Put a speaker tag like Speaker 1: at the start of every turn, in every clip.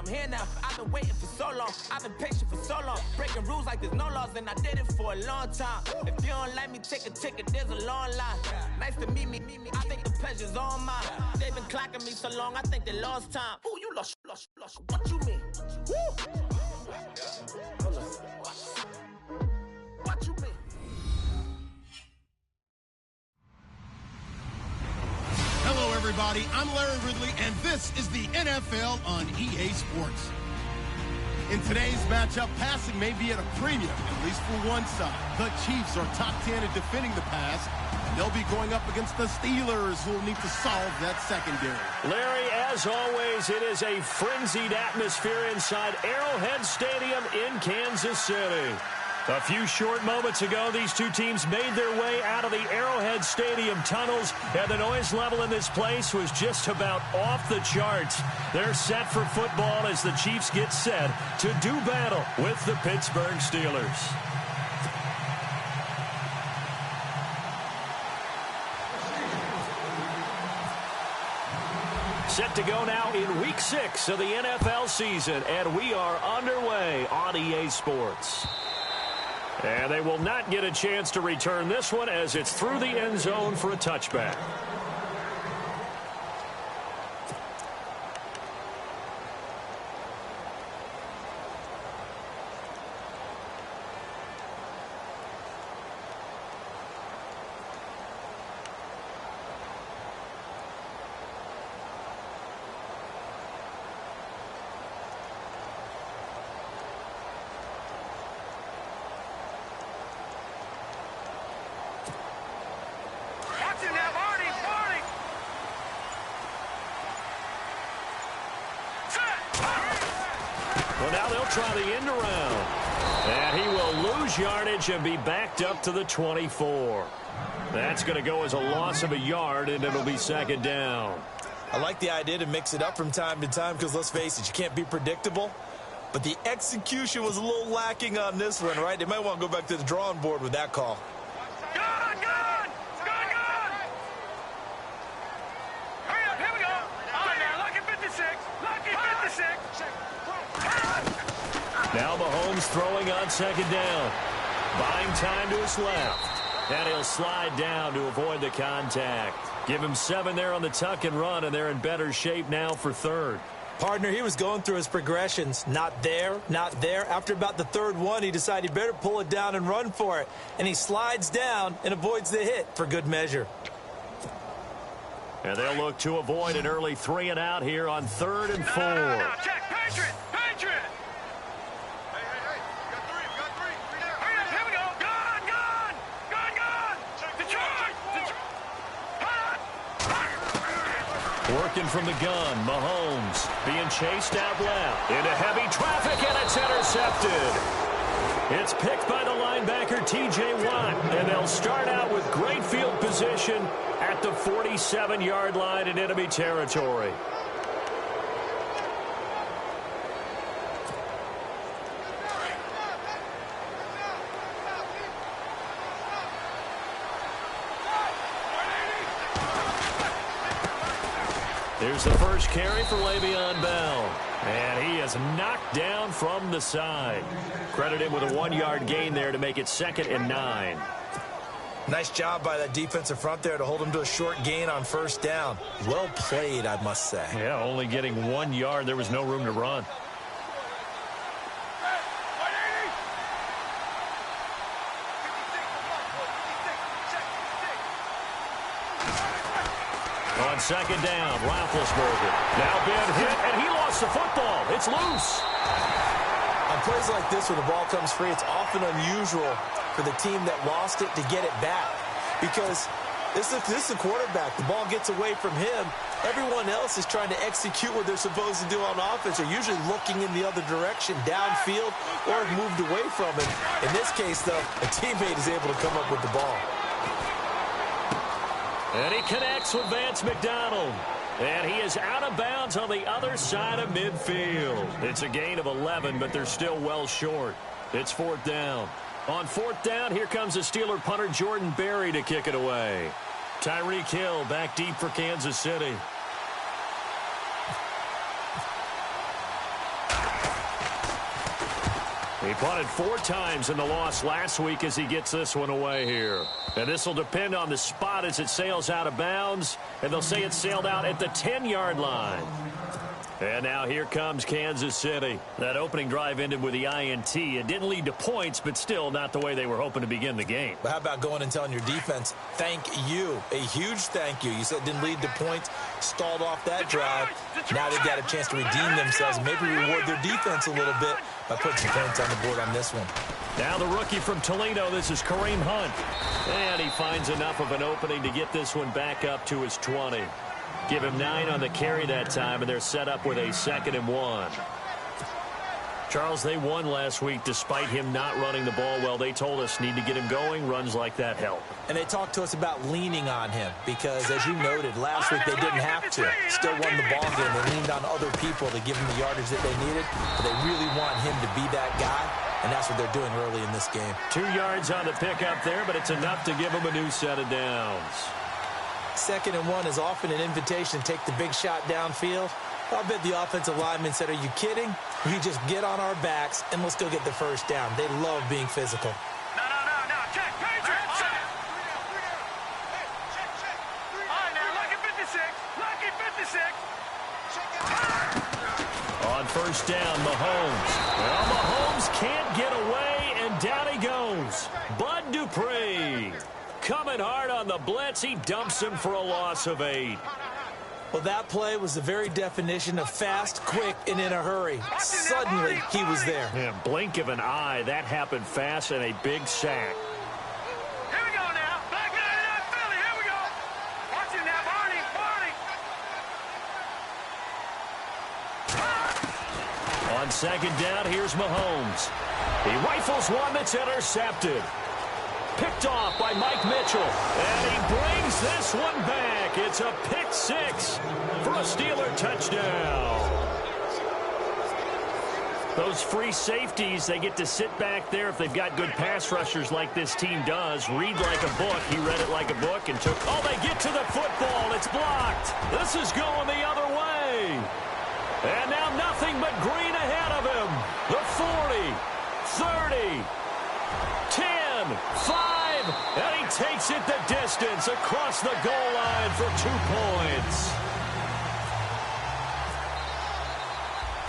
Speaker 1: I'm here now. I've been waiting for so long. I've been patient for so long. Breaking rules like there's no laws, and I did it for a long time. If you don't like me, take a ticket, there's a long line. Nice to meet me. I think the pleasure's all mine. They've been clocking me so long, I think they lost time. Ooh, you lost. What you mean? Woo! What you mean?
Speaker 2: Hello, everybody. I'm Larry Ridley, and this is the NFL on EA Sports. In today's matchup, passing may be at a premium, at least for one side. The Chiefs are top 10 at defending the pass. They'll be going up against the Steelers, who will need to solve that secondary.
Speaker 3: Larry, as always, it is a frenzied atmosphere inside Arrowhead Stadium in Kansas City. A few short moments ago, these two teams made their way out of the Arrowhead Stadium tunnels, and the noise level in this place was just about off the charts. They're set for football as the Chiefs get set to do battle with the Pittsburgh Steelers. Set to go now in Week 6 of the NFL season, and we are underway on EA Sports. And they will not get a chance to return this one as it's through the end zone for a touchback. Well, now they'll try the end around. And he will lose yardage and be backed up to the 24. That's going to go as a loss of a yard, and it'll be second down.
Speaker 4: I like the idea to mix it up from time to time because, let's face it, you can't be predictable. But the execution was a little lacking on this one, right? They might want to go back to the drawing board with that call.
Speaker 3: Now Mahomes throwing on second down. Buying time to his left. And he'll slide down to avoid the contact. Give him 7 there on the tuck and run, and they're in better shape now for third.
Speaker 4: Partner, he was going through his progressions. Not there, not there. After about the third one, he decided he better pull it down and run for it. And he slides down and avoids the hit for good measure.
Speaker 3: And they'll look to avoid an early 3 and out here on 3rd and 4.
Speaker 5: No, check, Patriot!
Speaker 3: Working from the gun, Mahomes being chased out left into heavy traffic, and it's intercepted. It's picked by the linebacker, T.J. Watt, and they'll start out with great field position at the 47-yard line in enemy territory. Here's the first carry for Le'Veon Bell. And he is knocked down from the side. Credit him with a 1-yard gain there to make it 2nd and 9.
Speaker 4: Nice job by that defensive front there to hold him to a short gain on first down. Well played, I must say.
Speaker 3: Yeah, only getting 1 yard. There was no room to run. On second down, Roethlisberger. Now been hit, and he lost the football. It's loose.
Speaker 4: On plays like this where the ball comes free, it's often unusual for the team that lost it to get it back. Because this is a quarterback. The ball gets away from him. Everyone else is trying to execute what they're supposed to do on offense. They're usually looking in the other direction, downfield, or have moved away from it. In this case, though, a teammate is able to come up with the ball.
Speaker 3: And he connects with Vance McDonald. And he is out of bounds on the other side of midfield. It's a gain of 11, but they're still well short. It's 4th down. On 4th down, here comes the Steeler punter Jordan Berry to kick it away. Tyreek Hill back deep for Kansas City. He punted 4 times in the loss last week as he gets this one away here. And this will depend on the spot as it sails out of bounds. And they'll say it sailed out at the 10-yard line. And now here comes Kansas City. That opening drive ended with the INT. It didn't lead to points, but still not the way they were hoping to begin the game.
Speaker 4: But how about going and telling your defense, thank you, a huge thank you. You said it didn't lead to points, stalled off that drive. Now they've got a chance to redeem themselves and maybe reward their defense a little bit by putting some points on the board on this one.
Speaker 3: Now the rookie from Toledo, this is Kareem Hunt. And he finds enough of an opening to get this one back up to his 20. Give him 9 on the carry that time, and they're set up with a 2nd and 1. Charles, they won last week despite him not running the ball well. They told us need to get him going. Runs like that help.
Speaker 4: And they talked to us about leaning on him because, as you noted, last week they didn't have to. Still won the ball game. They leaned on other people to give him the yardage that they needed. But they really want him to be that guy, and that's what they're doing early in this game.
Speaker 3: 2 yards on the pickup there, but it's enough to give him a new set of downs.
Speaker 4: 2nd and 1 is often an invitation to take the big shot downfield. I bet the offensive lineman said, are you kidding? You just get on our backs and let's go get the first down. They love being physical.
Speaker 5: No. Check. Patriots. All right, now, lucky 56.
Speaker 3: On first down, Mahomes. Well, Mahomes can't get away, and down he goes. Bud Dupree. Coming hard on the blitz, he dumps him for a loss of 8.
Speaker 4: Well, that play was the very definition of fast, quick, and in a hurry. Suddenly, he was there.
Speaker 3: Yeah, blink of an eye, that happened fast and a big sack.
Speaker 5: Here we go now. Back in Philly. Here we go. Watch him now, Barney.
Speaker 3: On 2nd down, here's Mahomes. He rifles one that's intercepted. Picked off by Mike Mitchell. And he brings this one back. It's a pick 6 for a Steeler touchdown. Those free safeties, they get to sit back there if they've got good pass rushers like this team does. Read like a book. He read it like a book and took... Oh, they get to the football. It's blocked. This is going the other way. And now nothing but green ahead of him. The 40, 30, 10, 5, and he takes it the distance across the goal line for 2 points.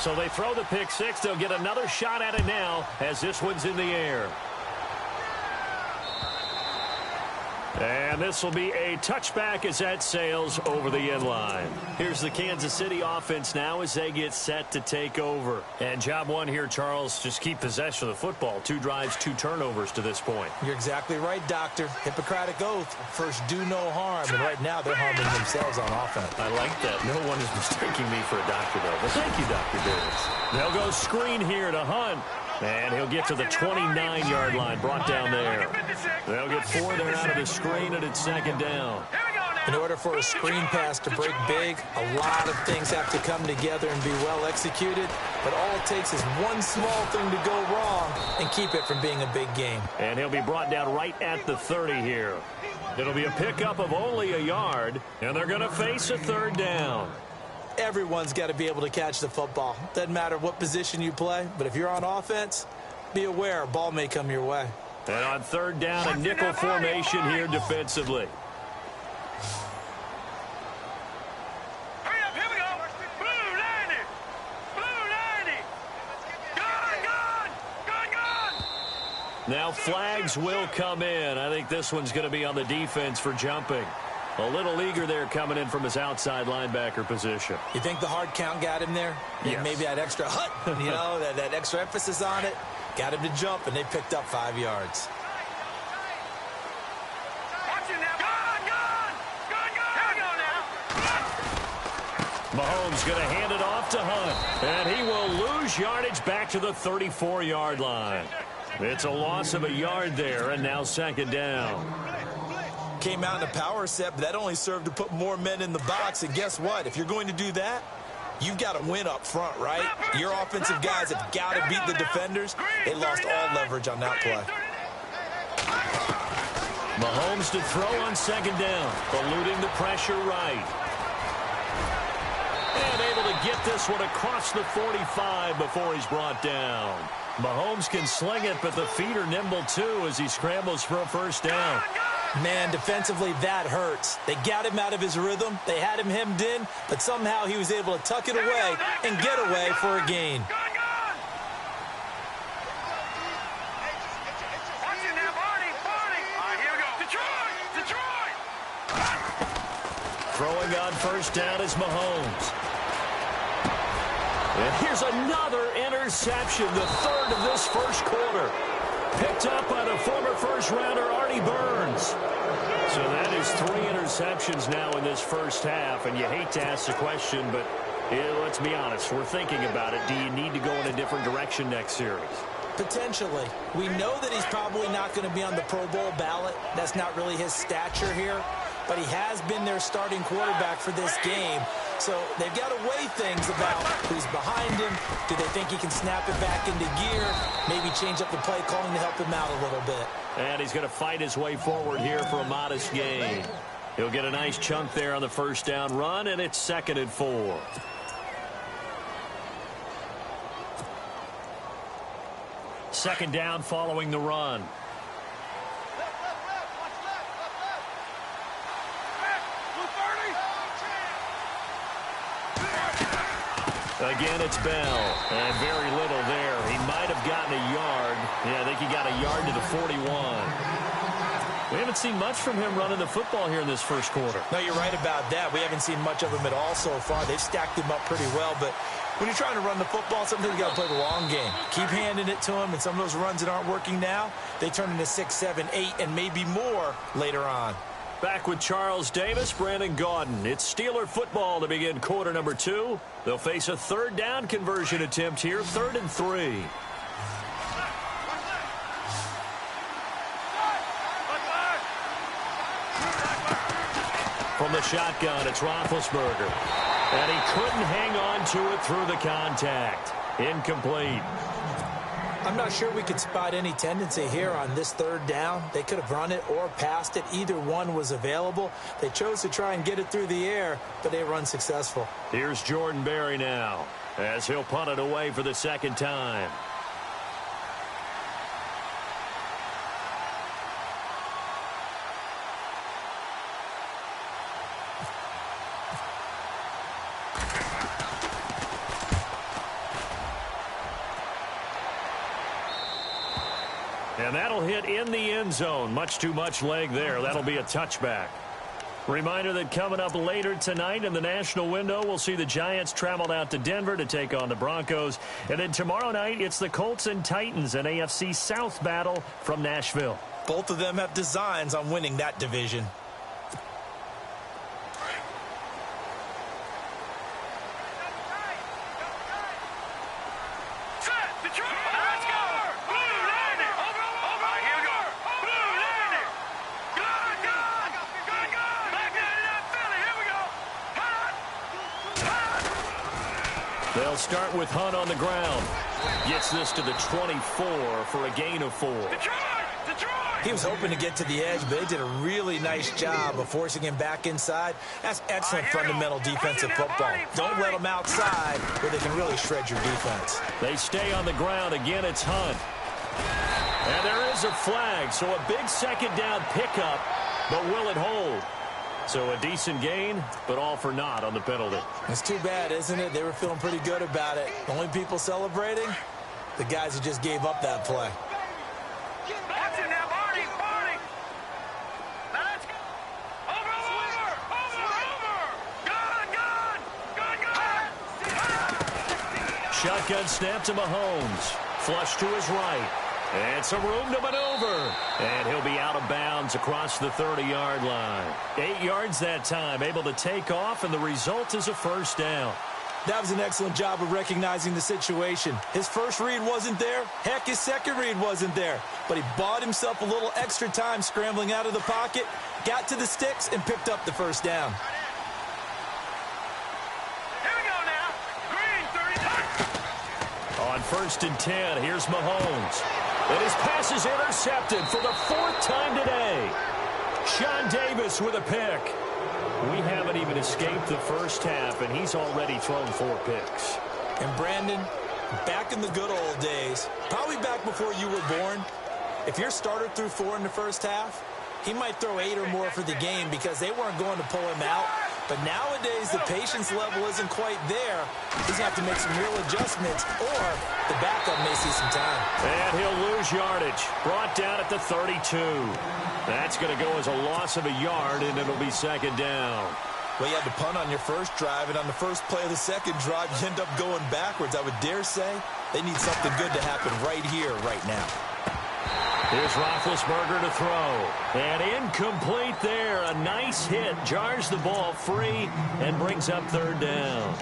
Speaker 3: So they throw the pick 6. They'll get another shot at it now as this one's in the air. And this will be a touchback as that sails over the end line. Here's the Kansas City offense now as they get set to take over. And job one here, Charles, just keep possession of the football. 2 drives, 2 turnovers to this point.
Speaker 4: You're exactly right, Doctor. Hippocratic oath. First, do no harm. And right now, they're harming themselves on offense.
Speaker 3: I like that. No one is mistaking me for a doctor, though. But thank you, Dr. Davis. They'll go screen here to Hunt. And he'll get to the 29-yard line, brought down there. They'll get 4 there out of the screen, and it's 2nd down.
Speaker 4: In order for a screen pass to break big, a lot of things have to come together and be well executed. But all it takes is one small thing to go wrong and keep it from being a big game.
Speaker 3: And he'll be brought down right at the 30 here. It'll be a pickup of only a yard, and they're going to face a 3rd down.
Speaker 4: Everyone's got to be able to catch the football. Doesn't matter what position you play, but if you're on offense, be aware a ball may come your way.
Speaker 3: And on 3rd down, a nickel formation here defensively.
Speaker 5: Hurry up, here we go. Blue 90. Blue 90. Gun.
Speaker 3: Now flags will come in. I think this one's going to be on the defense for jumping. A little eager there coming in from his outside linebacker position.
Speaker 4: You think the hard count got him there?
Speaker 3: Yes.
Speaker 4: Maybe that extra that extra emphasis on it got him to jump, and they picked up 5 yards.
Speaker 5: Watch him now. Gun. Here we go now.
Speaker 3: Mahomes going to hand it off to Hunt. And he will lose yardage back to the 34-yard line. It's a loss of a yard there, and now 2nd down.
Speaker 4: Came out in a power set, but that only served to put more men in the box. And guess what? If you're going to do that, you've got to win up front, right? Your offensive guys have got to beat the defenders. They lost all leverage on that play.
Speaker 3: Mahomes to throw on 2nd down, eluding the pressure right. And able to get this one across the 45 before he's brought down. Mahomes can sling it, but the feet are nimble too as he scrambles for a first down.
Speaker 4: Man, defensively, that hurts. They got him out of his rhythm. They had him hemmed in, but somehow he was able to tuck it away and get away for a gain.
Speaker 3: Throwing on first down is Mahomes. And here's another interception, the third of this first quarter. Picked up by the former first-rounder Artie Burns. So that is 3 interceptions now in this first half, and you hate to ask the question, but let's be honest, we're thinking about it. Do you need to go in a different direction next series?
Speaker 4: Potentially. We know that he's probably not going to be on the Pro Bowl ballot. That's not really his stature here. But he has been their starting quarterback for this game. So they've got to weigh things about who's behind him. Do they think he can snap it back into gear? Maybe change up the play calling to help him out a little bit.
Speaker 3: And he's going to fight his way forward here for a modest gain. He'll get a nice chunk there on the first down run, and it's 2nd and 4. Second down following the run. Again, it's Bell, and very little there. He might have gotten a yard. Yeah, I think he got a yard to the 41. We haven't seen much from him running the football here in this first quarter.
Speaker 4: No, you're right about that. We haven't seen much of him at all so far. They've stacked him up pretty well, but when you're trying to run the football, sometimes you got to play the long game. Keep handing it to him, and some of those runs that aren't working now, they turn into 6, 7, 8, and maybe more later on.
Speaker 3: Back with Charles Davis, Brandon Gaudin. It's Steeler football to begin quarter number 2. They'll face a third down conversion attempt here, 3rd and 3. From the shotgun, it's Roethlisberger. And he couldn't hang on to it through the contact. Incomplete.
Speaker 4: I'm not sure we could spot any tendency here on this third down. They could have run it or passed it. Either one was available. They chose to try and get it through the air, but they were unsuccessful.
Speaker 3: Here's Jordan Berry now, as he'll punt it away for the second time. And that'll hit in the end zone. Much too much leg there. That'll be a touchback. Reminder that coming up later tonight in the national window, we'll see the Giants travel out to Denver to take on the Broncos. And then tomorrow night, it's the Colts and Titans, an AFC South battle from Nashville.
Speaker 4: Both of them have designs on winning that division.
Speaker 3: They'll start with Hunt on the ground. Gets this to the 24 for a gain of 4.
Speaker 4: He was hoping to get to the edge, but they did a really nice job of forcing him back inside. That's excellent fundamental defensive football. Don't let them outside where they can really shred your defense.
Speaker 3: They stay on the ground. Again, it's Hunt. And there is a flag, so a big second down pickup, but will it hold? So a decent gain, but all for naught on the penalty.
Speaker 4: It's too bad, isn't it? They were feeling pretty good about it. The only people celebrating, the guys who just gave up that play.
Speaker 3: Shotgun snap to Mahomes. Flush to his right. And some room to maneuver. And he'll be out of bounds across the 30-yard line. 8 yards that time, able to take off, and the result is a first down.
Speaker 4: That was an excellent job of recognizing the situation. His first read wasn't there. Heck, his second read wasn't there. But he bought himself a little extra time scrambling out of the pocket, got to the sticks, and picked up the first down.
Speaker 3: On 1st and 10, here's Mahomes. And his pass is intercepted for the 4th time today. Sean Davis with a pick. We haven't even escaped the first half, and he's already thrown 4 picks.
Speaker 4: And Brandon, back in the good old days, probably back before you were born, if your starter threw 4 in the first half, he might throw 8 or more for the game because they weren't going to pull him out. But nowadays, the patience level isn't quite there. He's going to have to make some real adjustments, or the backup may see some time.
Speaker 3: And he'll lose yardage. Brought down at the 32. That's going to go as a loss of a yard, and it'll be second down.
Speaker 4: Well, you had to punt on your first drive, and on the first play of the second drive, you end up going backwards. I would dare say they need something good to happen right here, right now.
Speaker 3: Here's Roethlisberger to throw. And incomplete there. A nice hit. Jars the ball free and brings up third down.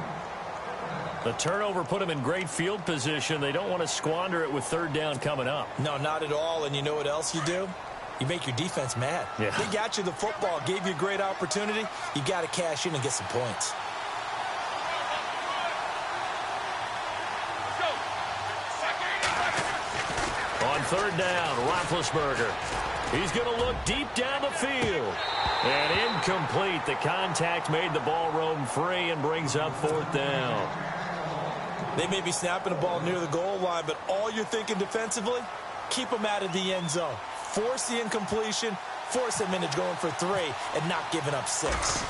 Speaker 3: The turnover put him in great field position. They don't want to squander it with third down coming up.
Speaker 4: No, not at all. And you know what else you do? You make your defense mad.
Speaker 3: Yeah.
Speaker 4: They got you the football, gave you a great opportunity. You got to cash in and get some points.
Speaker 3: On third down, Roethlisberger. He's going to look deep down the field. And incomplete. The contact made the ball roam free and brings up fourth down.
Speaker 4: They may be snapping the ball near the goal line, but all you're thinking defensively, keep them out of the end zone. Force the incompletion, force them into going for 3, and not giving up 6.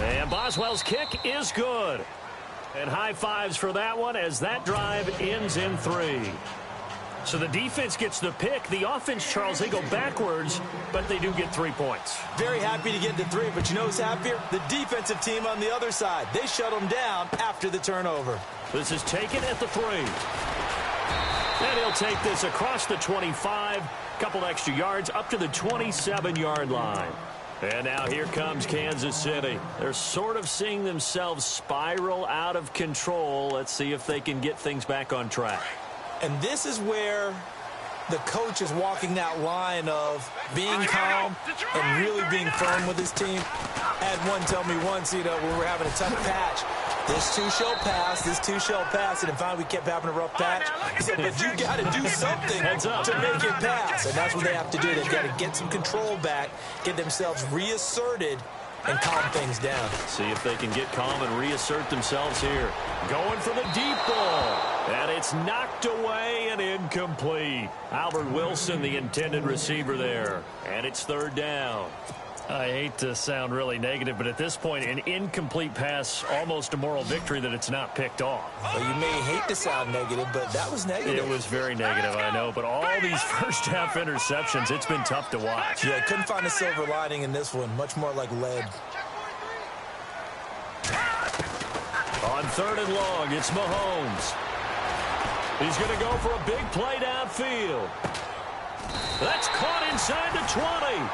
Speaker 3: And Boswell's kick is good. And high fives for that one as that drive ends in 3. So the defense gets the pick. The offense, Charles, they go backwards, but they do get 3 points.
Speaker 4: Very happy to get to 3, but you know who's happier? The defensive team on the other side. They shut them down after the turnover.
Speaker 3: This is taken at the 3. And he'll take this across the 25, couple extra yards up to the 27-yard line. And now here comes Kansas City. They're sort of seeing themselves spiral out of control. Let's see if they can get things back on track.
Speaker 4: And this is where the coach is walking that line of being calm and really being firm with his team. I had one tell me once, when we're having a tough patch, this too shall pass, this too shall pass. And finally we kept having a rough patch. He said, but you got to do something to make it pass. And that's what they have to do. They've got to get some control back, get themselves reasserted, and calm things down.
Speaker 3: See if they can get calm and reassert themselves here. Going for the deep ball. And it's knocked away and incomplete. Albert Wilson, the intended receiver there. And it's third down. I hate to sound really negative, but at this point, an incomplete pass, almost a moral victory that it's not picked off.
Speaker 4: Well, you may hate to sound negative, but that was negative.
Speaker 3: It was very negative, I know. But all these first-half interceptions, it's been tough to watch.
Speaker 4: Yeah, I couldn't find a silver lining in this one. Much more like lead.
Speaker 3: On third and long, it's Mahomes. He's going to go for a big play downfield. That's caught inside the 20.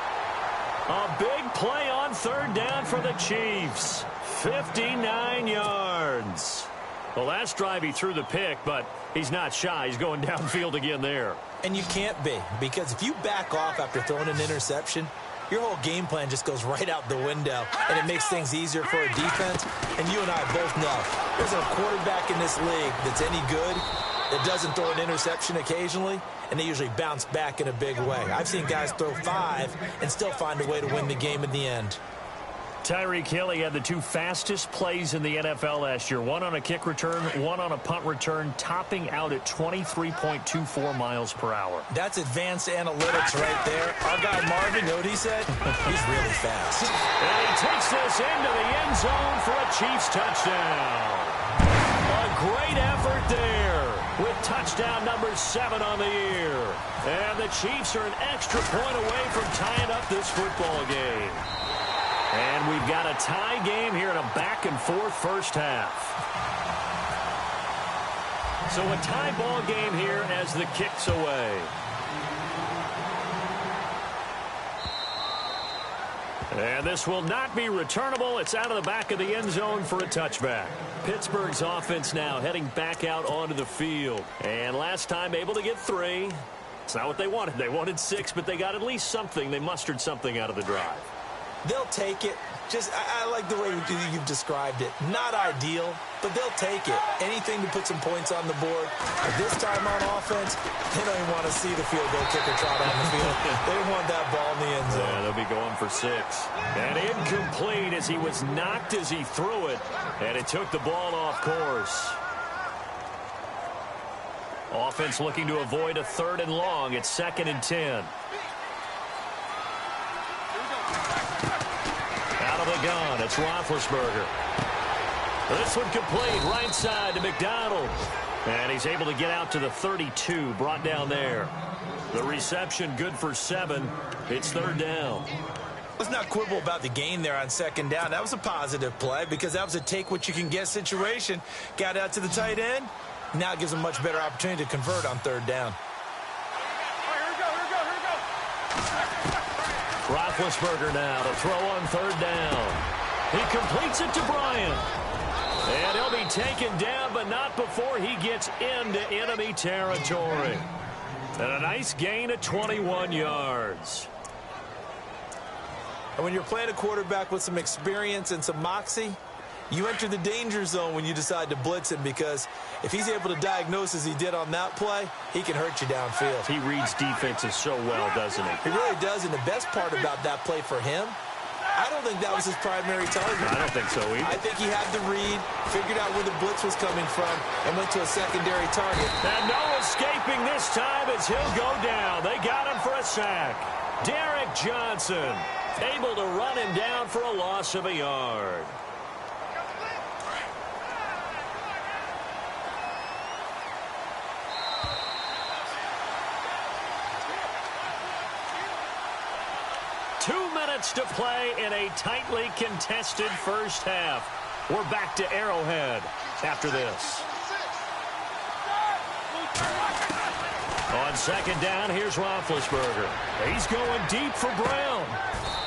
Speaker 3: A big play on third down for the Chiefs. 59 yards. The last drive he threw the pick, but he's not shy. He's going downfield again there.
Speaker 4: And you can't be, because if you back off after throwing an interception, your whole game plan just goes right out the window, and it makes things easier for a defense. And you and I both know there's a quarterback in this league that's any good that doesn't throw an interception occasionally, and they usually bounce back in a big way. I've seen guys throw 5 and still find a way to win the game in the end.
Speaker 3: Tyreek Hill, he had the 2 fastest plays in the NFL last year. One on a kick return, one on a punt return, topping out at 23.24 miles per hour.
Speaker 4: That's advanced analytics right there. Our guy Marvin, you know what he said? He's really fast.
Speaker 3: And he takes this into the end zone for a Chiefs touchdown. A great effort there with touchdown number 7 on the year. And the Chiefs are an extra point away from tying up this football game. And we've got a tie game here in a back-and-forth first half. So a tie ball game here as the kick's away. And this will not be returnable. It's out of the back of the end zone for a touchback. Pittsburgh's offense now heading back out onto the field. And last time able to get 3. It's not what they wanted. They wanted 6, but they got at least something. They mustered something out of the drive.
Speaker 4: They'll take it. I like the way you've described it. Not ideal, but they'll take it. Anything to put some points on the board. But this time on offense, they don't even want to see the field goal kicker trot on the field. They want that ball in the end zone.
Speaker 3: Yeah, they'll be going for 6. And incomplete as he was knocked as he threw it. And it took the ball off course. Offense looking to avoid a 3rd and long. It's 2nd and 10. Out of the gun, it's Roethlisberger. This one complete, right side to McDonald. And he's able to get out to the 32, brought down there. The reception good for 7. It's 3rd down.
Speaker 4: Let's not quibble about the gain there on 2nd down. That was a positive play because that was a take-what-you-can-get situation. Got out to the tight end. Now it gives them a much better opportunity to convert on 3rd down.
Speaker 3: Roethlisberger now to throw on 3rd down. He completes it to Bryant. And he'll be taken down, but not before he gets into enemy territory. And a nice gain of 21 yards.
Speaker 4: And when you're playing a quarterback with some experience and some moxie, you enter the danger zone when you decide to blitz him, because if he's able to diagnose as he did on that play, he can hurt you downfield.
Speaker 3: He reads defenses so well, doesn't he?
Speaker 4: He really does, and the best part about that play for him, I don't think that was his primary target.
Speaker 3: I don't think so either.
Speaker 4: I think he had the read, figured out where the blitz was coming from, and went to a secondary target.
Speaker 3: And no escaping this time as he'll go down. They got him for a sack. Derek Johnson able to run him down for a loss of a yard. To play in a tightly contested first half. We're back to Arrowhead after this. On 2nd down, here's Roethlisberger. He's going deep for Brown.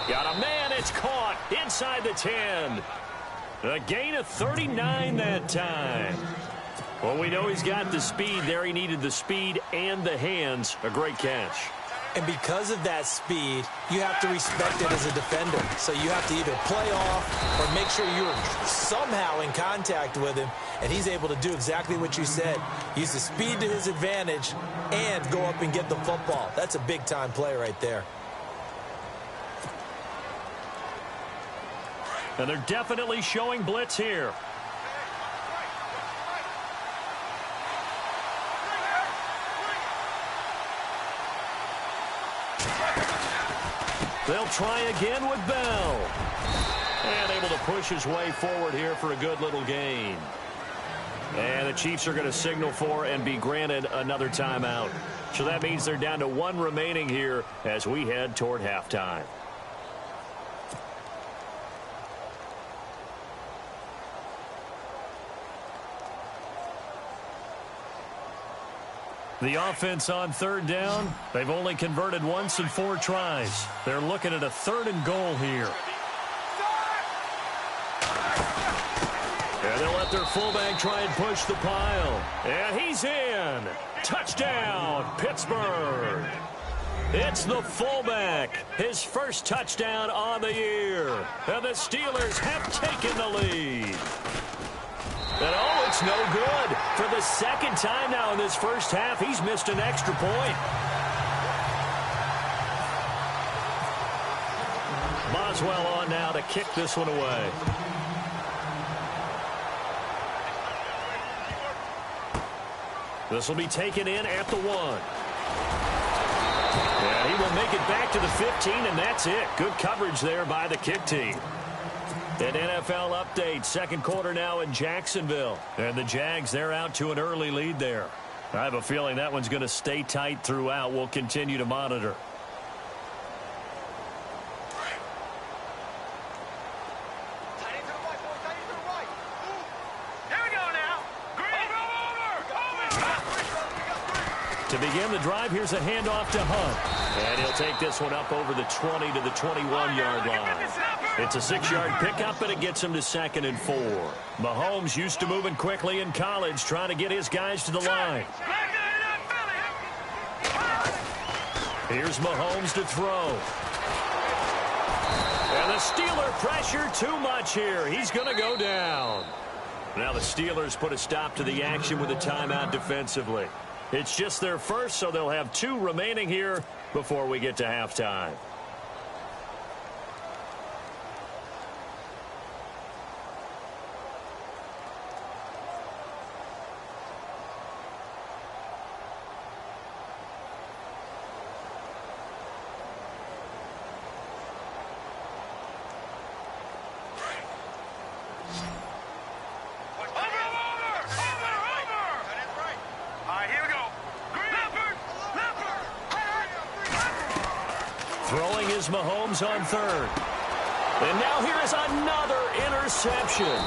Speaker 3: Got a man, it's caught inside the 10. A gain of 39 that time. Well, we know he's got the speed there. He needed the speed and the hands. A great catch.
Speaker 4: And because of that speed, you have to respect it as a defender. So you have to either play off or make sure you're somehow in contact with him. And he's able to do exactly what you said. Use the speed to his advantage and go up and get the football. That's a big-time play right there.
Speaker 3: And they're definitely showing blitz here. They'll try again with Bell. And able to push his way forward here for a good little gain. And the Chiefs are going to signal for and be granted another timeout. So that means they're down to 1 remaining here as we head toward halftime. The offense on 3rd down, they've only converted once in 4 tries. They're looking at a 3rd and goal here. And they'll let their fullback try and push the pile. And he's in. Touchdown, Pittsburgh. It's the fullback, his first touchdown on the year. And the Steelers have taken the lead. And oh, it's no good. For the 2nd time now in this first half, he's missed an extra point. Boswell on now to kick this one away. This will be taken in at the 1. And he will make it back to the 15, and that's it. Good coverage there by the kick team. An NFL update, 2nd quarter now in Jacksonville. And the Jags, they're out to an early lead there. I have a feeling that one's going to stay tight throughout. We'll continue to monitor. To begin the drive, here's a handoff to Hunt. And he'll take this one up over the 20 to the 21-yard line. It's a 6-yard pickup, and it gets him to 2nd and 4. Mahomes used to moving quickly in college, trying to get his guys to the line. Here's Mahomes to throw. And the Steeler pressure too much here. He's going to go down. Now the Steelers put a stop to the action with a timeout defensively. It's just their first, so they'll have 2 remaining here before we get to halftime. Throwing is Mahomes on third. And now here is another interception.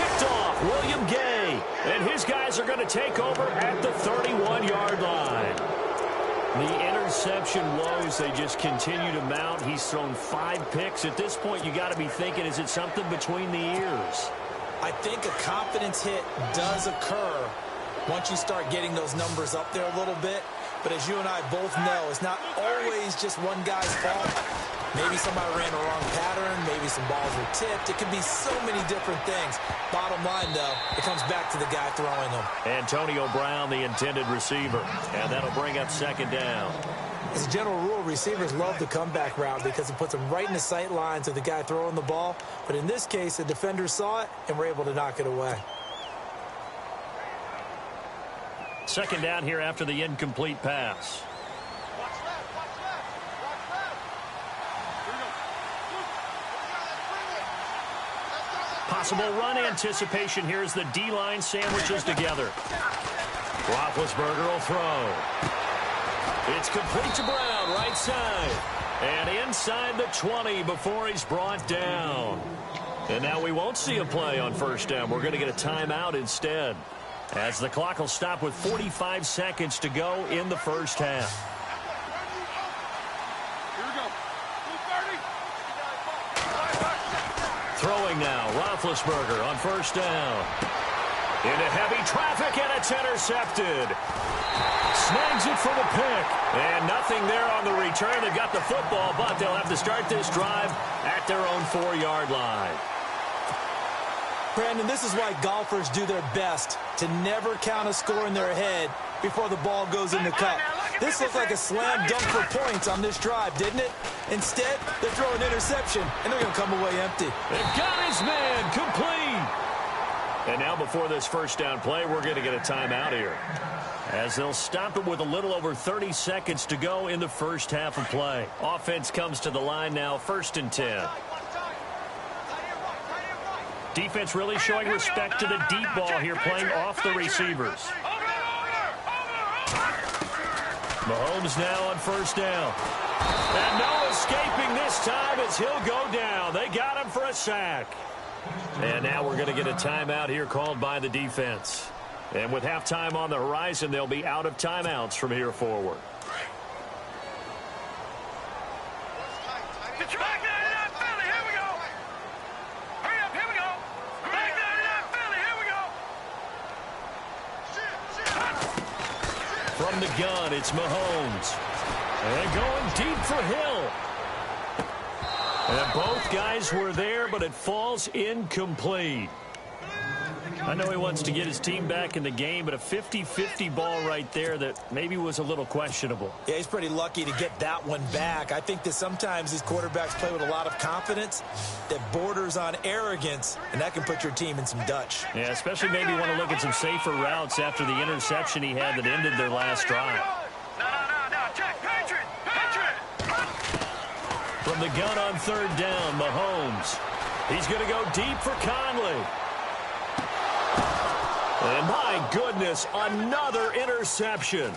Speaker 3: Picked off William Gay. And his guys are going to take over at the 31-yard line. The interception woes, they just continue to mount. He's thrown 5 picks. At this point, you got to be thinking, is it something between the ears?
Speaker 4: I think a confidence hit does occur once you start getting those numbers up there a little bit. But as you and I both know, it's not always just one guy's fault. Maybe somebody ran the wrong pattern. Maybe some balls were tipped. It could be so many different things. Bottom line, though, it comes back to the guy throwing them.
Speaker 3: Antonio Brown, the intended receiver. And that'll bring up second down.
Speaker 4: As a general rule, receivers love the comeback route because it puts them right in the sight lines of the guy throwing the ball. But in this case, the defender saw it and were able to knock it away.
Speaker 3: Second down here after the incomplete pass. Possible run anticipation here as the D-line sandwiches together. Roethlisberger will throw. It's complete to Brown, right side. And inside the 20 before he's brought down. And now we won't see a play on first down. We're going to get a timeout instead, as the clock will stop with 45 seconds to go in the first half.
Speaker 5: Here we go.
Speaker 3: Throwing now, Roethlisberger on first down. Into heavy traffic, and it's intercepted. Snags it for the pick. And nothing there on the return. They've got the football, but they'll have to start this drive at their own 4-yard line.
Speaker 4: Brandon, this is why golfers do their best to never count a score in their head before the ball goes in the cup. This looked like a slam dunk for points on this drive, didn't it? Instead, they're throwing interception, and they're going to come away empty.
Speaker 3: They've got his man complete. And now before this first down play, we're going to get a timeout here, as they'll stop it with a little over 30 seconds to go in the first half of play. Offense comes to the line now, 1st and 10. Defense really showing respect to the deep ball here, playing off the receivers. Mahomes now on first down. And no escaping this time as he'll go down. They got him for a sack. And now we're going to get a timeout here called by the defense. And with halftime on the horizon, they'll be out of timeouts from here forward. From the gun, it's Mahomes. And going deep for Hill. And both guys were there, but it falls incomplete. I know he wants to get his team back in the game, but a 50-50 ball right there that maybe was a little questionable.
Speaker 4: Yeah, he's pretty lucky to get that one back. I think that sometimes these quarterbacks play with a lot of confidence that borders on arrogance, and that can put your team in some Dutch.
Speaker 3: Yeah, especially maybe want to look at some safer routes after the interception he had that ended their last drive.
Speaker 5: No, check, Patriot.
Speaker 3: From the gun on third down, Mahomes. He's going to go deep for Conley. And my goodness, another interception.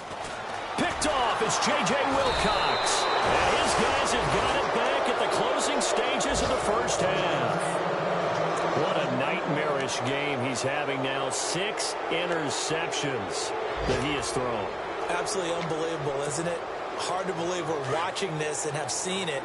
Speaker 3: Picked off is J.J. Wilcox. And his guys have got it back at the closing stages of the first half. What a nightmarish game he's having now. 6 interceptions that he has thrown.
Speaker 4: Absolutely unbelievable, isn't it? Hard to believe we're watching this and have seen it.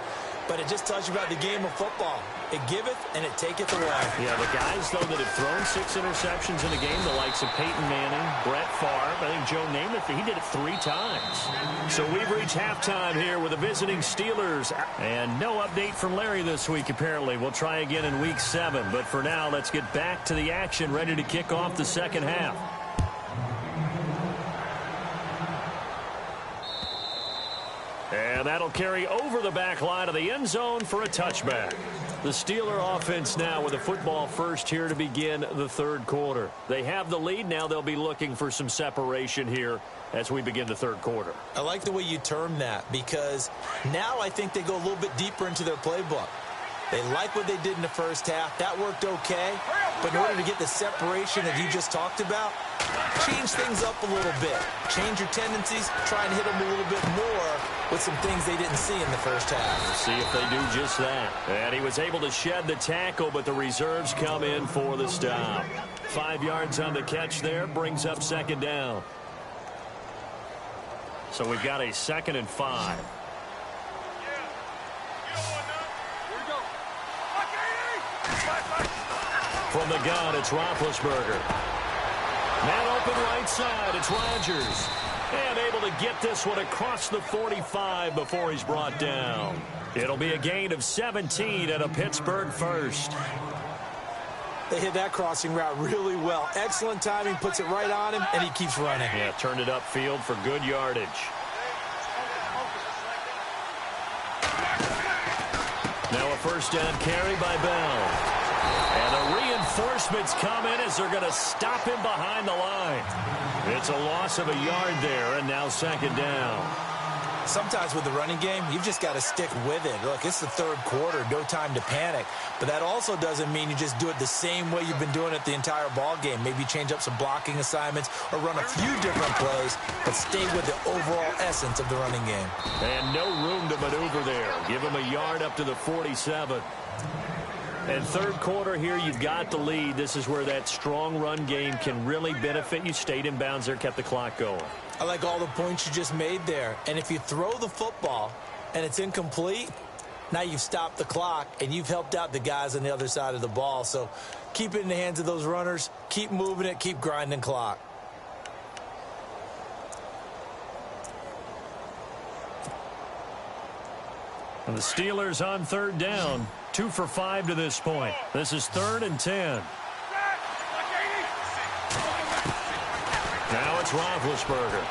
Speaker 4: but it just tells you about the game of football. It giveth and it taketh away.
Speaker 3: Yeah, the guys, though, that have thrown 6 interceptions in a game, the likes of Peyton Manning, Brett Favre, I think Joe Namath, he did it 3 times. So we've reached halftime here with the visiting Steelers. And no update from Larry this week, apparently. We'll try again in Week 7. But for now, let's get back to the action, ready to kick off the second half. And that'll carry over the back line of the end zone for a touchback. The Steeler offense now with the football first here to begin the third quarter. They have the lead. Now they'll be looking for some separation here as we begin the third quarter.
Speaker 4: I like the way you term that, because now I think they go a little bit deeper into their playbook. They like what they did in the first half. That worked okay. But in order to get the separation that you just talked about, change things up a little bit. Change your tendencies. Try and hit them a little bit more with some things they didn't see in the first half.
Speaker 3: We'll see if they do just that. And he was able to shed the tackle, but the reserves come in for the stop. 5 yards on the catch there, brings up second down. So we've got a 2nd and 5. From the gun, it's Roethlisberger. Man open right side, it's Rodgers. And able to get this one across the 45 before he's brought down. It'll be a gain of 17 and a Pittsburgh first.
Speaker 4: They hit that crossing route really well. Excellent timing, puts it right on him, and he keeps running.
Speaker 3: Yeah, turned it upfield for good yardage. Now a first down carry by Bell. And the reinforcements come in as they're going to stop him behind the line. It's a loss of a yard there, and now second down.
Speaker 4: Sometimes with the running game, you've just got to stick with it. Look, it's the third quarter, no time to panic. But that also doesn't mean you just do it the same way you've been doing it the entire ball game. Maybe change up some blocking assignments or run a few different plays, but stay with the overall essence of the running game.
Speaker 3: And no room to maneuver there. Give him a yard up to the 47. And third quarter here, you've got the lead. This is where that strong run game can really benefit you. Stayed in bounds there, kept the clock going.
Speaker 4: I like all the points you just made there. And if you throw the football and it's incomplete, now you've stopped the clock and you've helped out the guys on the other side of the ball. So keep it in the hands of those runners. Keep moving it. Keep grinding clock.
Speaker 3: And the Steelers on third down. 2 for 5 to this point. This is 3rd and 10. Now it's Roethlisberger.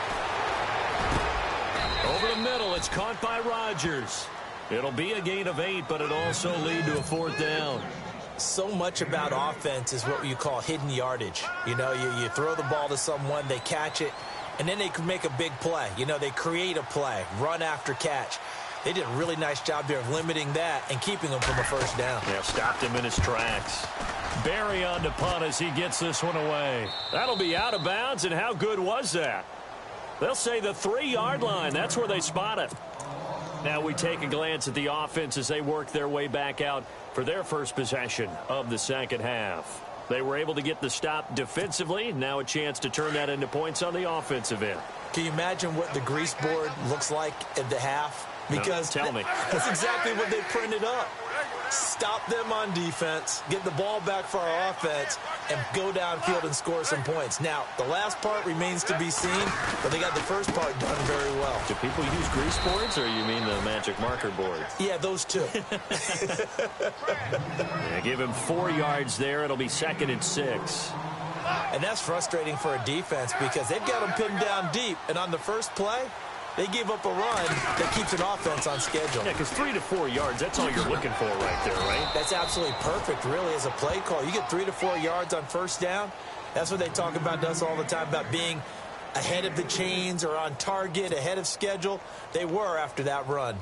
Speaker 3: Over the middle, it's caught by Rodgers. It'll be a gain of 8, but it'll also lead to a 4th down.
Speaker 4: So much about offense is what you call hidden yardage. You know, you throw the ball to someone, they catch it, and then they can make a big play. You know, they create a play, run after catch. They did a really nice job there of limiting that and keeping him from a first down.
Speaker 3: Yeah, stopped him in his tracks. Barry on to punt as he gets this one away. That'll be out of bounds, and how good was that? They'll say the 3-yard line. That's where they spot it. Now we take a glance at the offense as they work their way back out for their first possession of the second half. They were able to get the stop defensively. Now a chance to turn that into points on the offensive end.
Speaker 4: Can you imagine what the grease board looks like at the half? Because
Speaker 3: no, tell me.
Speaker 4: That's exactly what they printed up. Stop them on defense, get the ball back for our offense, and go downfield and score some points. Now, the last part remains to be seen, but they got the first part done very well.
Speaker 3: Do people use grease boards, or you mean the magic marker board?
Speaker 4: Yeah, those two.
Speaker 3: Yeah, give him 4 yards there. It'll be 2nd and 6.
Speaker 4: And that's frustrating for a defense because they've got them pinned down deep, and on the first play, they gave up a run that keeps an offense on schedule.
Speaker 3: Yeah, because 3 to 4 yards, that's all you're looking for right there, right?
Speaker 4: That's absolutely perfect, really, as a play call. You get 3 to 4 yards on first down. That's what they talk about to us all the time, about being ahead of the chains or on target, ahead of schedule. They were after that run.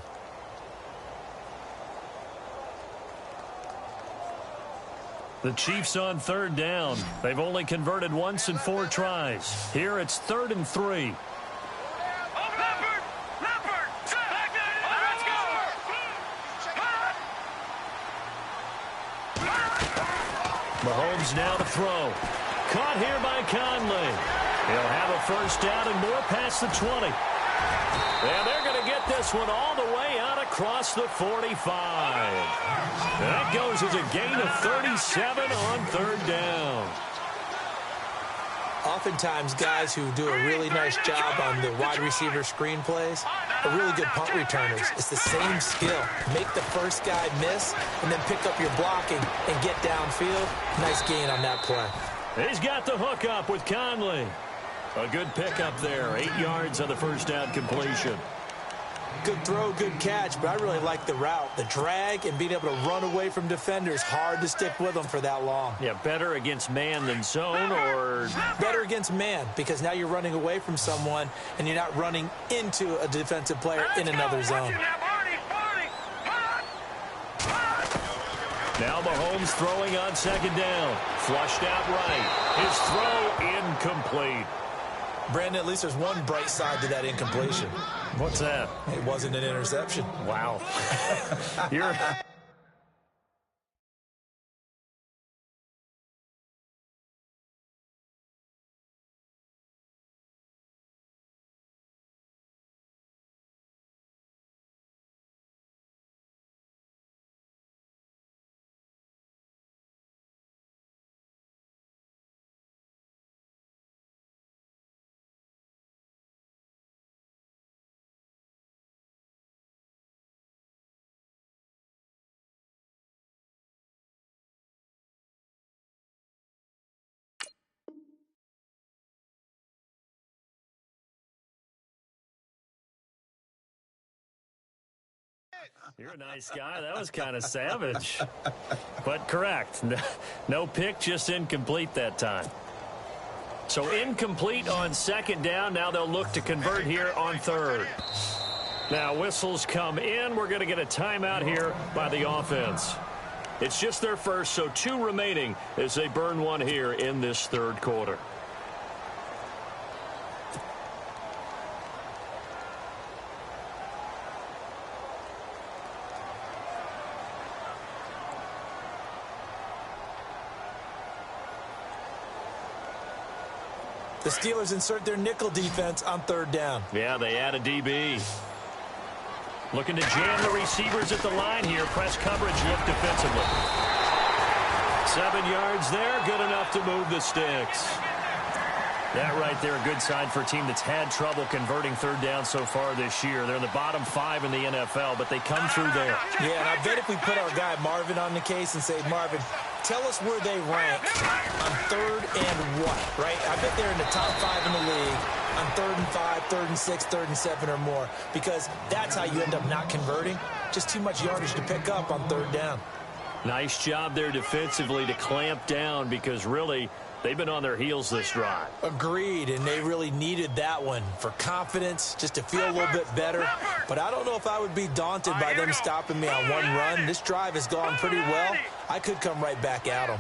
Speaker 3: The Chiefs on third down. They've only converted once in 4 tries. Here it's 3rd and 3. Mahomes now to throw. Caught here by Conley. He'll have a first down and more past the 20. And they're going to get this one all the way out across the 45. That goes as a gain of 37 on third down.
Speaker 4: Oftentimes, guys who do a really nice job on the wide receiver screen plays are really good punt returners. It's the same skill. Make the first guy miss and then pick up your blocking and get downfield. Nice gain on that play.
Speaker 3: He's got the hook up with Conley. A good pickup there. 8 yards on the first down completion.
Speaker 4: Good throw, good catch, but I really like the route. The drag and being able to run away from defenders. Hard to stick with them for that long.
Speaker 3: Yeah, better against man than zone, or
Speaker 4: better against man, because now you're running away from someone and you're not running into a defensive player in another zone.
Speaker 3: Now Mahomes throwing on second down. Flushed out right. His throw incomplete.
Speaker 4: Brandon, at least there's one bright side to that incompletion.
Speaker 3: What's that?
Speaker 4: It wasn't an interception.
Speaker 3: Wow. You're... You're a nice guy. That was kind of savage. But correct. No pick, just incomplete that time. So incomplete on second down. Now they'll look to convert here on third. Now whistles come in. We're going to get a timeout here by the offense. It's just their first, so 2 remaining as they burn one here in this third quarter.
Speaker 4: The Steelers insert their nickel defense on third down.
Speaker 3: Yeah, they add a DB. Looking to jam the receivers at the line here. Press coverage lift defensively. 7 yards there. Good enough to move the sticks. That right there, a good sign for a team that's had trouble converting third down so far this year. They're in the bottom 5 in the NFL, but they come through there.
Speaker 4: Yeah, and I bet if we put our guy Marvin on the case and say, Marvin, tell us where they rank on third and what, right? I bet they're in the top 5 in the league on 3rd and 5, 3rd and 6, 3rd and 7 or more, because that's how you end up not converting. Just too much yardage to pick up on third down.
Speaker 3: Nice job there defensively to clamp down, because really they've been on their heels this drive.
Speaker 4: Agreed, and they really needed that one for confidence, just to feel a little bit better. But I don't know if I would be daunted by them stopping me on one run. This drive has gone pretty well. I could come right back at them.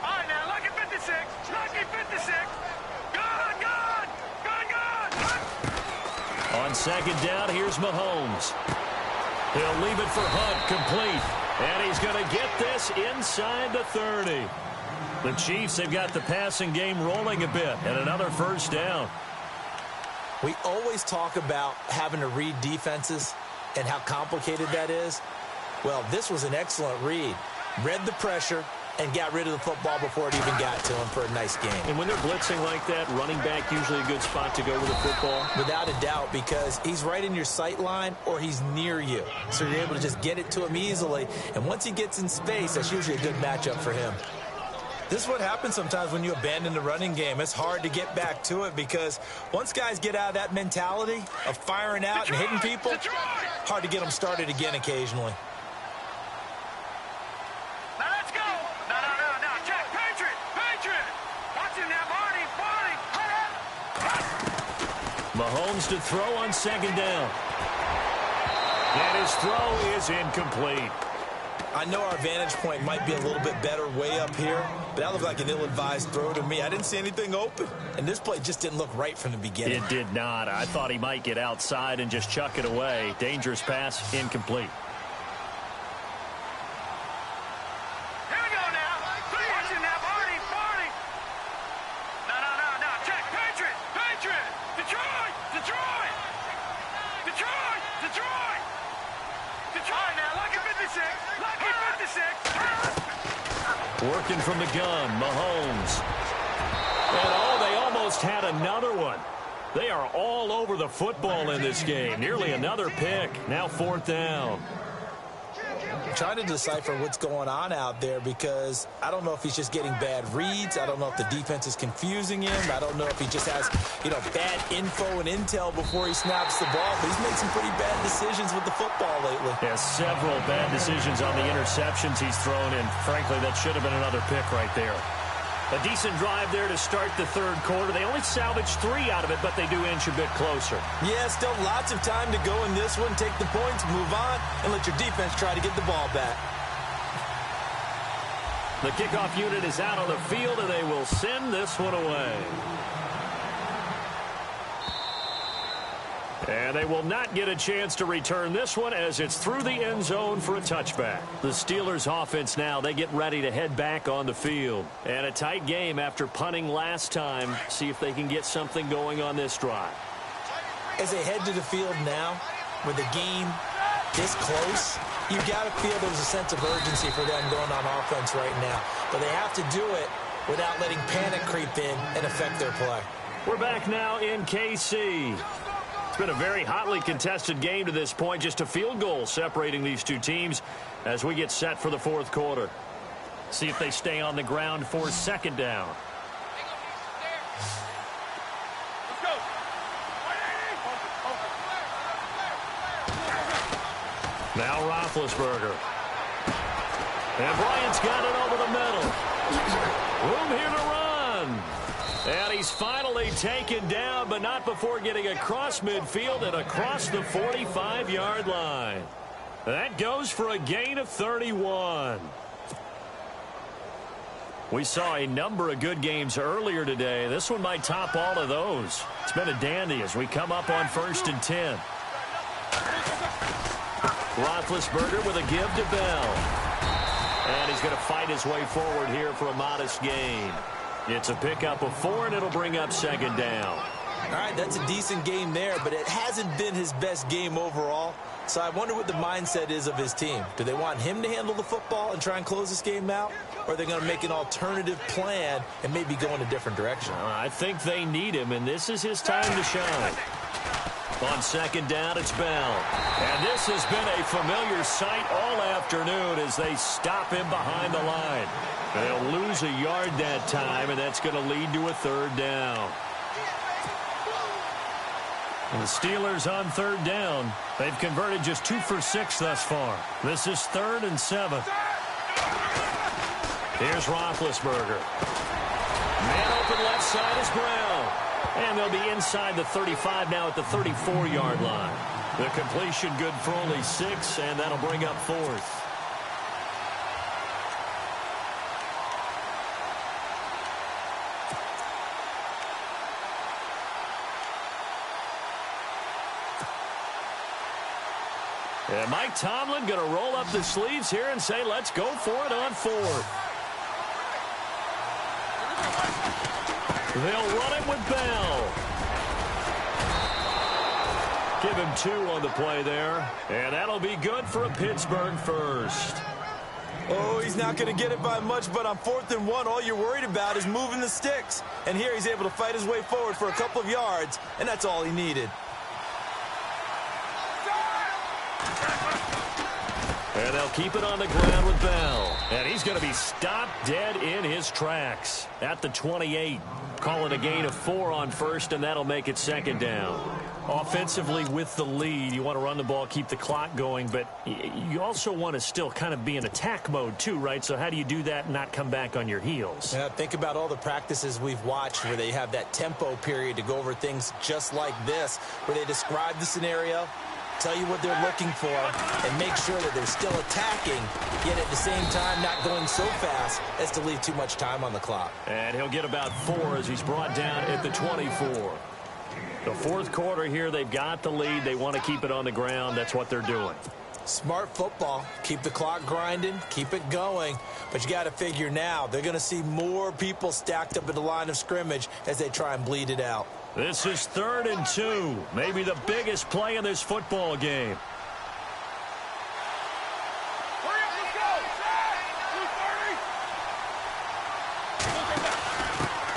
Speaker 5: All right, now, lucky 56. Lucky 56. Good, good. Good, good.
Speaker 3: On second down, here's Mahomes. He'll leave it for Hunt, complete. And he's going to get this inside the 30. The Chiefs have got the passing game rolling a bit, and another first down.
Speaker 4: We always talk about having to read defenses and how complicated that is. Well, this was an excellent read. Read the pressure and got rid of the football before it even got to him for a nice game.
Speaker 3: And when they're blitzing like that, running back usually a good spot to go with the football?
Speaker 4: Without a doubt, because he's right in your sight line or he's near you. So you're able to just get it to him easily. And once he gets in space, that's usually a good matchup for him. This is what happens sometimes when you abandon the running game. It's hard to get back to it because once guys get out of that mentality of firing out and hitting people, hard to get them started again occasionally.
Speaker 5: Now let's go. No. Check. Patriot. Watching that, Marty.
Speaker 3: Mahomes to throw on second down. And his throw is incomplete.
Speaker 4: I know our vantage point might be a little bit better way up here, but that looked like an ill-advised throw to me. I didn't see anything open, and this play just didn't look right from the beginning.
Speaker 3: It did not. I thought he might get outside and just chuck it away. Dangerous pass, incomplete.
Speaker 5: Here we go now. Watching that, Marty. No. Check. Patriot. Detroit.
Speaker 3: working from the gun. Mahomes. And, oh, they almost had another one. They are all over the football in this game. Nearly another pick. Now 4th down.
Speaker 4: I'm trying to decipher what's going on out there because I don't know if he's just getting bad reads. I don't know if the defense is confusing him. I don't know if he just has, bad info and intel before he snaps the ball. But he's made some pretty bad decisions with the football lately.
Speaker 3: Yeah, several bad decisions on the interceptions he's thrown in. Frankly, that should have been another pick right there. A decent drive there to start the 3rd quarter. They only salvaged 3 out of it, but they do inch a bit closer.
Speaker 4: Yeah, still lots of time to go in this one. Take the points, move on, and let your defense try to get the ball back.
Speaker 3: The kickoff unit is out on the field, and they will send this one away. And they will not get a chance to return this one as it's through the end zone for a touchback. The Steelers offense now, they get ready to head back on the field. And a tight game after punting last time. See if they can get something going on this drive.
Speaker 4: As they head to the field now, with the game this close, you've got to feel there's a sense of urgency for them going on offense right now. But they have to do it without letting panic creep in and affect their play.
Speaker 3: We're back now in KC. It's been a very hotly contested game to this point. Just a field goal separating these two teams as we get set for the 4th quarter. See if they stay on the ground for 2nd down. Now Roethlisberger. And Bryant's got it over the middle. Room here to run. And he's finally taken down, but not before getting across midfield and across the 45-yard line. That goes for a gain of 31. We saw a number of good games earlier today. This one might top all of those. It's been a dandy as we come up on 1st and 10. Roethlisberger with a give to Bell. And he's going to fight his way forward here for a modest gain. It's a pickup of 4, and it'll bring up 2nd down.
Speaker 4: All right, that's a decent game there, but it hasn't been his best game overall. So I wonder what the mindset is of his team. Do they want him to handle the football and try and close this game out? Or are they going to make an alternative plan and maybe go in a different direction?
Speaker 3: I think they need him, and this is his time to shine. On 2nd down, it's Bell. And this has been a familiar sight all afternoon as they stop him behind the line. They'll lose a yard that time, and that's going to lead to a 3rd down. And the Steelers on 3rd down. They've converted just 2 for 6 thus far. This is 3rd and 7. Here's Roethlisberger. Man open left side is Brown. And they'll be inside the 35 now at the 34-yard line. The completion good for only 6, and that'll bring up 4th. And Mike Tomlin going to roll up the sleeves here and say, let's go for it on 4th. They'll run it with Bell. Give him 2 on the play there. And that'll be good for a Pittsburgh first.
Speaker 4: Oh, he's not going to get it by much, but on 4th and 1, all you're worried about is moving the sticks. And here he's able to fight his way forward for a couple of yards, and that's all he needed.
Speaker 3: And they'll keep it on the ground with Bell. And he's going to be stopped dead in his tracks at the 28. Call it a gain of 4 on 1st, and that'll make it 2nd down. Offensively with the lead, you want to run the ball, keep the clock going, but you also want to still kind of be in attack mode too, right? So how do you do that and not come back on your heels?
Speaker 4: Yeah, think about all the practices we've watched where they have that tempo period to go over things just like this, where they describe the scenario, tell you what they're looking for, and make sure that they're still attacking, yet at the same time not going so fast as to leave too much time on the clock.
Speaker 3: And he'll get about 4 as he's brought down at the 24. The 4th quarter here, they've got the lead. They want to keep it on the ground. That's what they're doing.
Speaker 4: Smart football. Keep the clock grinding. Keep it going. But you got to figure now, they're going to see more people stacked up at the line of scrimmage as they try and bleed it out.
Speaker 3: This is 3rd and 2. Maybe the biggest play in this football game.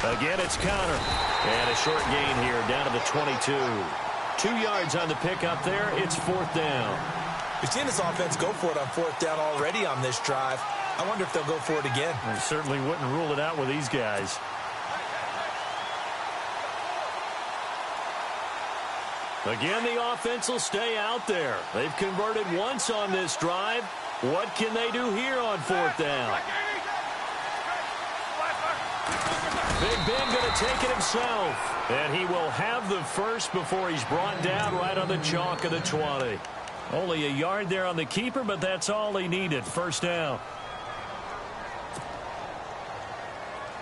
Speaker 3: Again, it's Connor. And a short gain here, down to the 22. 2 yards on the pickup there. It's 4th down.
Speaker 4: We've seen this offense go for it on 4th down already on this drive. I wonder if they'll go for it again.
Speaker 3: I certainly wouldn't rule it out with these guys. Again, the offense will stay out there. They've converted once on this drive. What can they do here on 4th down? Big Ben going to take it himself. And he will have the first before he's brought down right on the chalk of the 20. Only a yard there on the keeper, but that's all he needed. 1st down.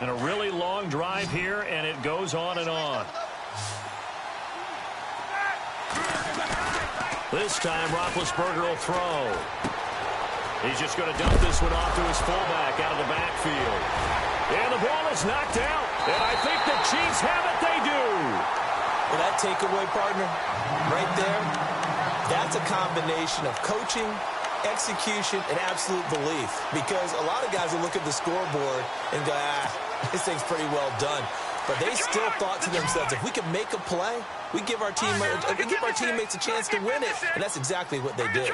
Speaker 3: And a really long drive here, and it goes on and on. This time, Roethlisberger will throw. He's just going to dump this one off to his fullback out of the backfield. And the ball is knocked out. And I think the Chiefs have it. They do.
Speaker 4: Well, that takeaway, partner, right there, that's a combination of coaching, execution, and absolute belief. Because a lot of guys will look at the scoreboard and go, this thing's pretty well done. But they still thought to themselves, if we can make a play, we give our teammates a chance to win it. And that's exactly what they did.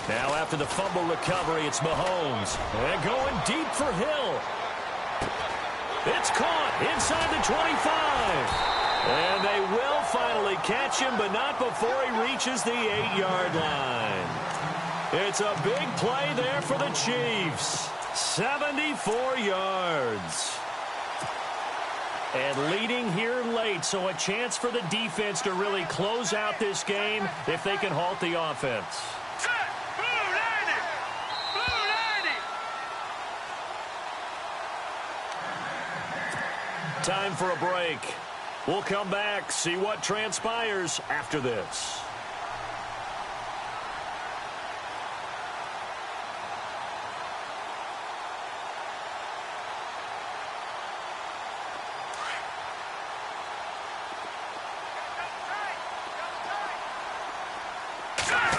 Speaker 3: Now after the fumble recovery, it's Mahomes. And going deep for Hill. It's caught inside the 25. And they will finally catch him, but not before he reaches the 8-yard line. It's a big play there for the Chiefs. 74 yards. And leading here late, so a chance for the defense to really close out this game if they can halt the offense. Time for a break. We'll come back, see what transpires after this.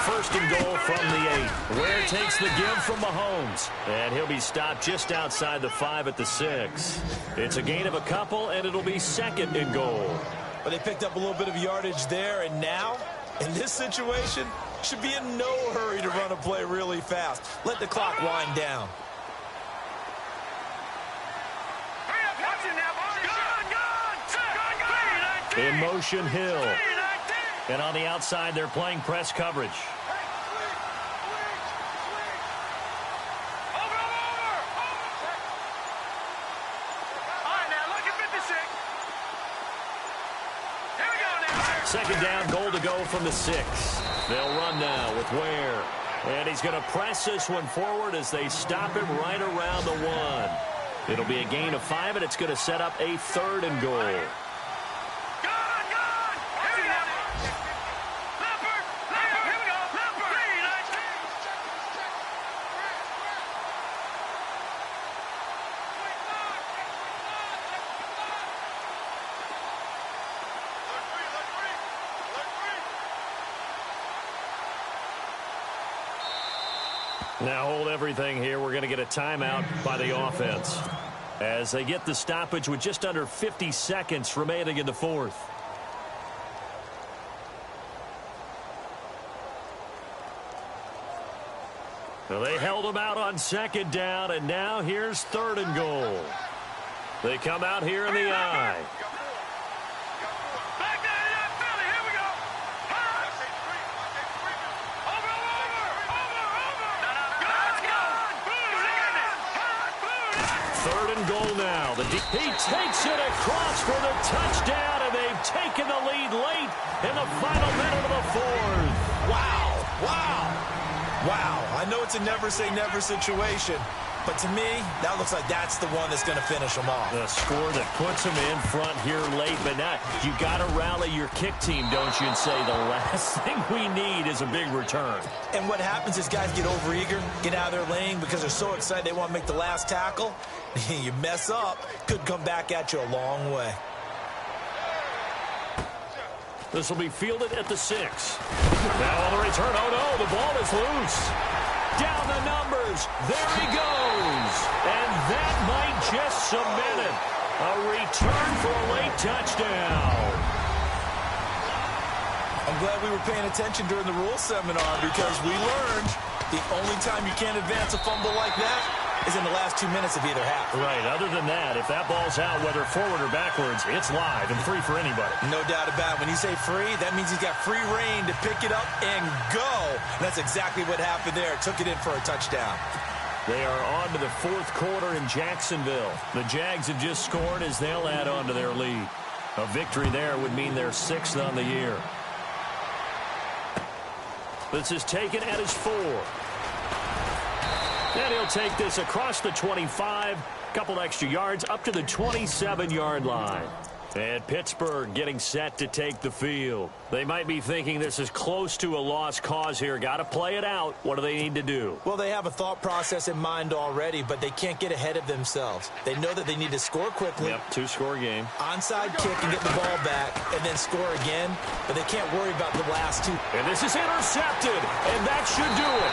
Speaker 3: First and goal from the 8. Ware takes the give from Mahomes. And he'll be stopped just outside the 5 at the 6. It's a gain of a couple, and it'll be 2nd and goal.
Speaker 4: But they picked up a little bit of yardage there, and now, in this situation, should be in no hurry to run a play really fast. Let the clock wind down.
Speaker 3: In motion, Hill. And on the outside, they're playing press coverage. Second down, goal to go from the 6. They'll run now with Ware. And he's going to press this one forward as they stop him right around the 1. It'll be a gain of 5, and it's going to set up a 3rd and goal. Now hold everything here. We're going to get a timeout by the offense as they get the stoppage with just under 50 seconds remaining in the 4th. So they held them out on 2nd down, and now here's 3rd and goal. They come out here in the I. Goal now. He takes it across for the touchdown, and they've taken the lead late in the final minute of the 4th.
Speaker 4: Wow. Wow. Wow. I know it's a never-say-never situation, but to me, that looks like that's the one that's going to finish them off.
Speaker 3: The score that puts them in front here late, but now you got to rally your kick team, don't you, and say the last thing we need is a big return.
Speaker 4: And what happens is guys get overeager, get out of their lane because they're so excited they want to make the last tackle. You mess up, could come back at you a long way.
Speaker 3: This will be fielded at the 6. Now on the return, oh no, the ball is loose. Down the numbers, there he goes. And that might just cement it. A return for a late touchdown.
Speaker 4: I'm glad we were paying attention during the rules seminar because we learned the only time you can't advance a fumble like that is in the last 2 minutes of either half.
Speaker 3: Right. Other than that, if that ball's out, whether forward or backwards, it's live and free for anybody.
Speaker 4: No doubt about it. When you say free, that means he's got free reign to pick it up and go. And that's exactly what happened there. Took it in for a touchdown.
Speaker 3: They are on to the fourth quarter in Jacksonville. The Jags have just scored as they'll add on to their lead. A victory there would mean they're 6th on the year. This is taken at his 4. And he'll take this across the 25, couple extra yards up to the 27-yard line. And Pittsburgh getting set to take the field. They might be thinking this is close to a lost cause here. Got to play it out. What do they need to do?
Speaker 4: Well, they have a thought process in mind already, but they can't get ahead of themselves. They know that they need to score quickly.
Speaker 3: Yep, 2-score game.
Speaker 4: Onside kick and get the ball back and then score again, but they can't worry about the last 2.
Speaker 3: And this is intercepted, and that should do it.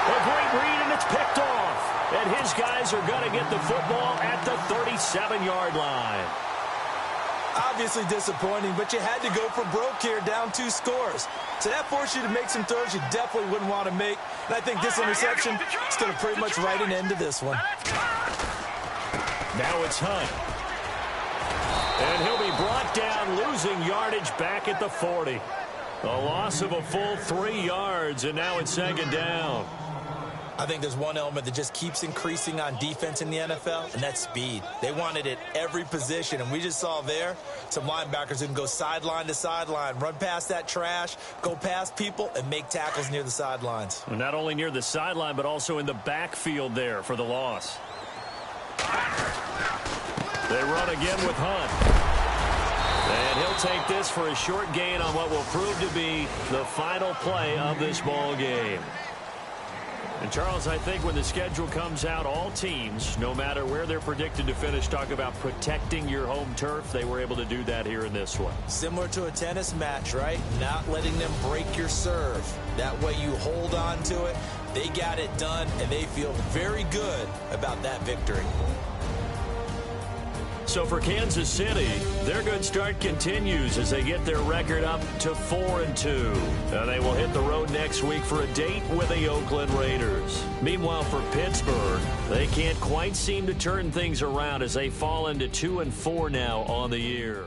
Speaker 3: A great read, and it's picked off. And his guys are going to get the football at the 37-yard line.
Speaker 4: Obviously disappointing, but you had to go for broke here, down 2 scores. So that forced you to make some throws you definitely wouldn't want to make. And I think this interception is going to pretty much write an end to this one.
Speaker 3: Now it's Hunt. And he'll be brought down, losing yardage back at the 40. A loss of a full 3 yards, and now it's 2nd down.
Speaker 4: I think there's one element that just keeps increasing on defense in the NFL, and that's speed. They want it at every position, and we just saw there some linebackers who can go sideline to sideline, run past that trash, go past people, and make tackles near the sidelines.
Speaker 3: And not only near the sideline, but also in the backfield there for the loss. They run again with Hunt. And he'll take this for a short gain on what will prove to be the final play of this ball game. And, Charles, I think when the schedule comes out, all teams, no matter where they're predicted to finish, talk about protecting your home turf. They were able to do that here in this one.
Speaker 4: Similar to a tennis match, right? Not letting them break your serve. That way you hold on to it. They got it done, and they feel very good about that victory.
Speaker 3: So for Kansas City, their good start continues as they get their record up to 4-2. And they will hit the road next week for a date with the Oakland Raiders. Meanwhile, for Pittsburgh, they can't quite seem to turn things around as they fall into 2-4 now on the year.